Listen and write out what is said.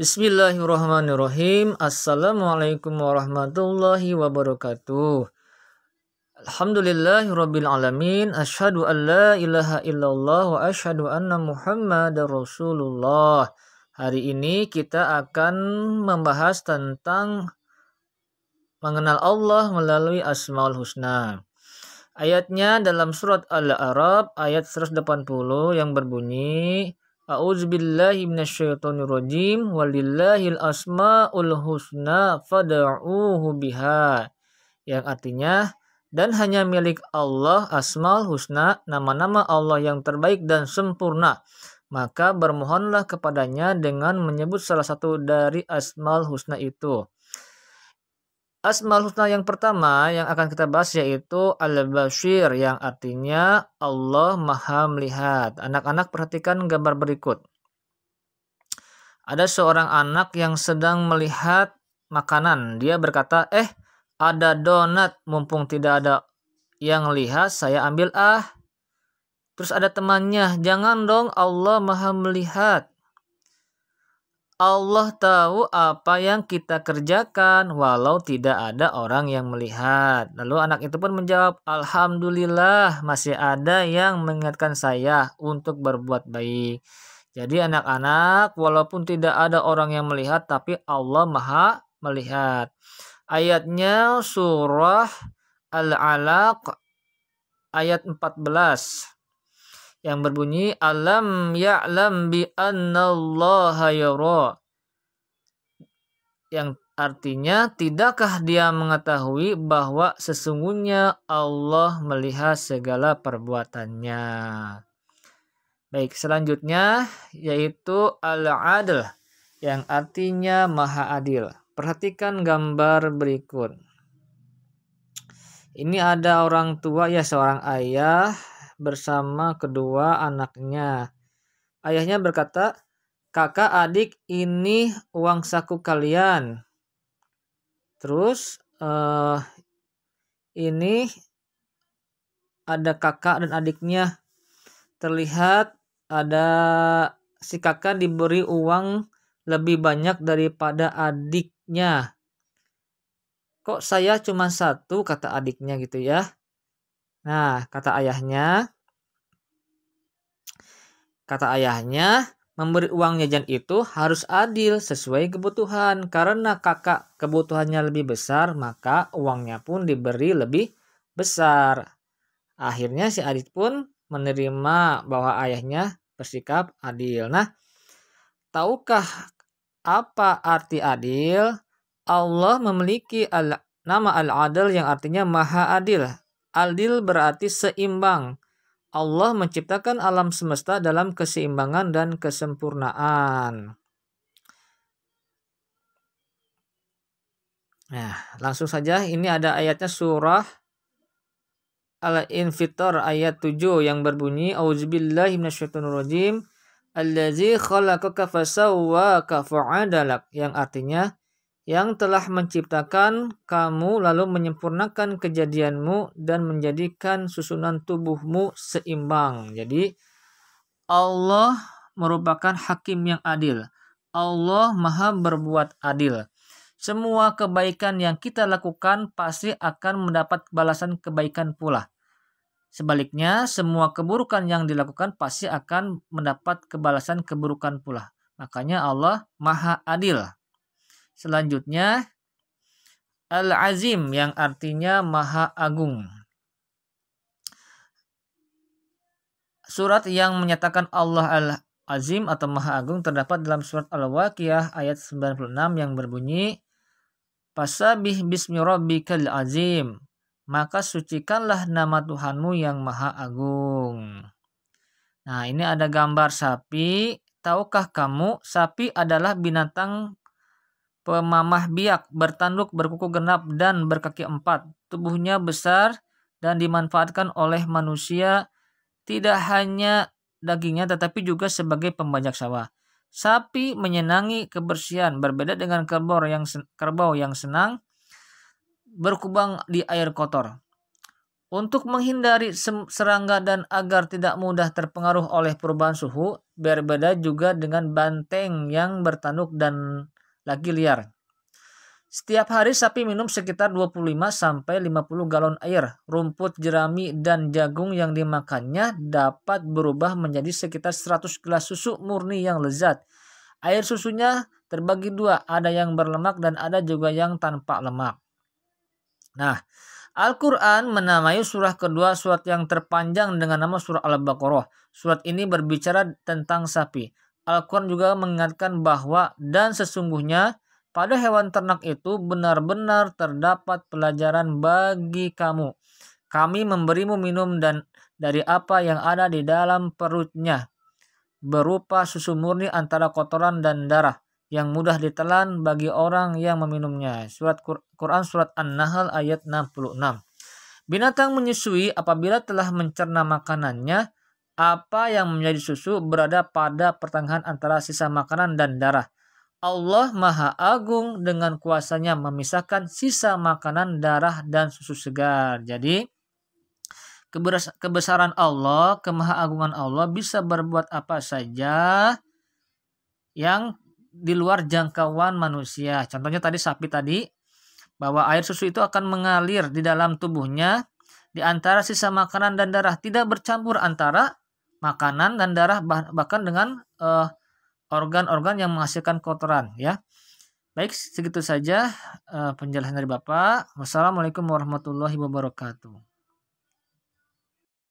Bismillahirrahmanirrahim. Assalamualaikum warahmatullahi wabarakatuh. Alhamdulillahirabbil alamin. Asyhadu an la ilaha illallah wa asyhadu anna Muhammadar Rasulullah. Hari ini kita akan membahas tentang mengenal Allah melalui Asmaul Husna. Ayatnya dalam surat Al-A'raf ayat 180 yang berbunyi A'udzubillahi minasyaitonirrajim walillahil asmaul husna fad'uuhu biha, yang artinya dan hanya milik Allah asmaul husna, nama-nama Allah yang terbaik dan sempurna, maka bermohonlah kepadanya dengan menyebut salah satu dari asmaul husna itu. Asmaul husna yang pertama yang akan kita bahas yaitu Al-Bashir, yang artinya Allah Maha Melihat. Anak-anak perhatikan gambar berikut. Ada seorang anak yang sedang melihat makanan. Dia berkata, ada donat, mumpung tidak ada yang lihat, saya ambil ah. Terus ada temannya, jangan dong, Allah Maha Melihat. Allah tahu apa yang kita kerjakan walau tidak ada orang yang melihat. Lalu anak itu pun menjawab, Alhamdulillah masih ada yang mengingatkan saya untuk berbuat baik. Jadi anak-anak, walaupun tidak ada orang yang melihat, tapi Allah Maha Melihat. Ayatnya surah Al-Alaq ayat 14. Yang berbunyi alam ya'lam bi annallaha yara, yang artinya tidakkah dia mengetahui bahwa sesungguhnya Allah melihat segala perbuatannya. Baik, selanjutnya yaitu al-adl, yang artinya maha adil. Perhatikan gambar berikut. Ini ada orang tua, seorang ayah bersama kedua anaknya. Ayahnya berkata, kakak adik, ini uang saku kalian. Terus ini ada kakak dan adiknya. Terlihat ada si kakak diberi uang lebih banyak daripada adiknya. Kok saya cuma satu, kata adiknya gitu ya. Nah, kata ayahnya, memberi uang jajan itu harus adil sesuai kebutuhan. Karena kakak kebutuhannya lebih besar, maka uangnya pun diberi lebih besar. Akhirnya si adik pun menerima bahwa ayahnya bersikap adil. Nah, tahukah apa arti adil? Allah memiliki nama Al-Adil yang artinya maha adil. Adil berarti seimbang. Allah menciptakan alam semesta dalam keseimbangan dan kesempurnaan. Nah, langsung saja ini ada ayatnya surah Al-Infitar ayat 7 yang berbunyi Auzubillahi minasyaitonirrajim allazi khalaqaka fasawwaka fa'adalak, yang artinya yang telah menciptakan kamu lalu menyempurnakan kejadianmu dan menjadikan susunan tubuhmu seimbang. Jadi Allah merupakan hakim yang adil. Allah Maha berbuat adil. Semua kebaikan yang kita lakukan pasti akan mendapat balasan kebaikan pula. Sebaliknya, semua keburukan yang dilakukan pasti akan mendapat kebalasan keburukan pula. Makanya Allah Maha adil. Selanjutnya Al-Azim, yang artinya Maha Agung. Surat yang menyatakan Allah Al-Azim atau Maha Agung terdapat dalam surat Al-Waqiah ayat 96 yang berbunyi Fasabih bismi rabbikal azim, maka sucikanlah nama Tuhanmu yang Maha Agung. Nah, ini ada gambar sapi. Tahukah kamu sapi adalah binatang pemamah biak, bertanduk, berkuku genap, dan berkaki 4. Tubuhnya besar dan dimanfaatkan oleh manusia tidak hanya dagingnya tetapi juga sebagai pembajak sawah. Sapi menyenangi kebersihan, berbeda dengan kerbau yang senang berkubang di air kotor. Untuk menghindari serangga dan agar tidak mudah terpengaruh oleh perubahan suhu, berbeda juga dengan banteng yang bertanduk dan lagi liar. Setiap hari sapi minum sekitar 25-50 galon air. Rumput, jerami, dan jagung yang dimakannya dapat berubah menjadi sekitar 100 gelas susu murni yang lezat. Air susunya terbagi dua, ada yang berlemak dan ada juga yang tanpa lemak. Nah, Al-Quran menamai surah kedua surat yang terpanjang dengan nama surah Al-Baqarah. Surat ini berbicara tentang sapi. Al-Quran juga mengingatkan bahwa dan sesungguhnya pada hewan ternak itu benar-benar terdapat pelajaran bagi kamu. Kami memberimu minum dan dari apa yang ada di dalam perutnya, berupa susu murni antara kotoran dan darah yang mudah ditelan bagi orang yang meminumnya. Surat Quran Surat An-Nahl ayat 66. Binatang menyusui apabila telah mencerna makanannya. Apa yang menjadi susu berada pada pertengahan antara sisa makanan dan darah. Allah Maha Agung dengan kuasanya memisahkan sisa makanan, darah, dan susu segar. Jadi kebesaran Allah, kemahaagungan Allah bisa berbuat apa saja yang di luar jangkauan manusia. Contohnya tadi sapi tadi, bahwa air susu itu akan mengalir di dalam tubuhnya di antara sisa makanan dan darah, tidak bercampur antara makanan dan darah, bahkan dengan organ-organ yang menghasilkan kotoran, ya. Baik, segitu saja penjelasan dari Bapak. Wassalamualaikum warahmatullahi wabarakatuh.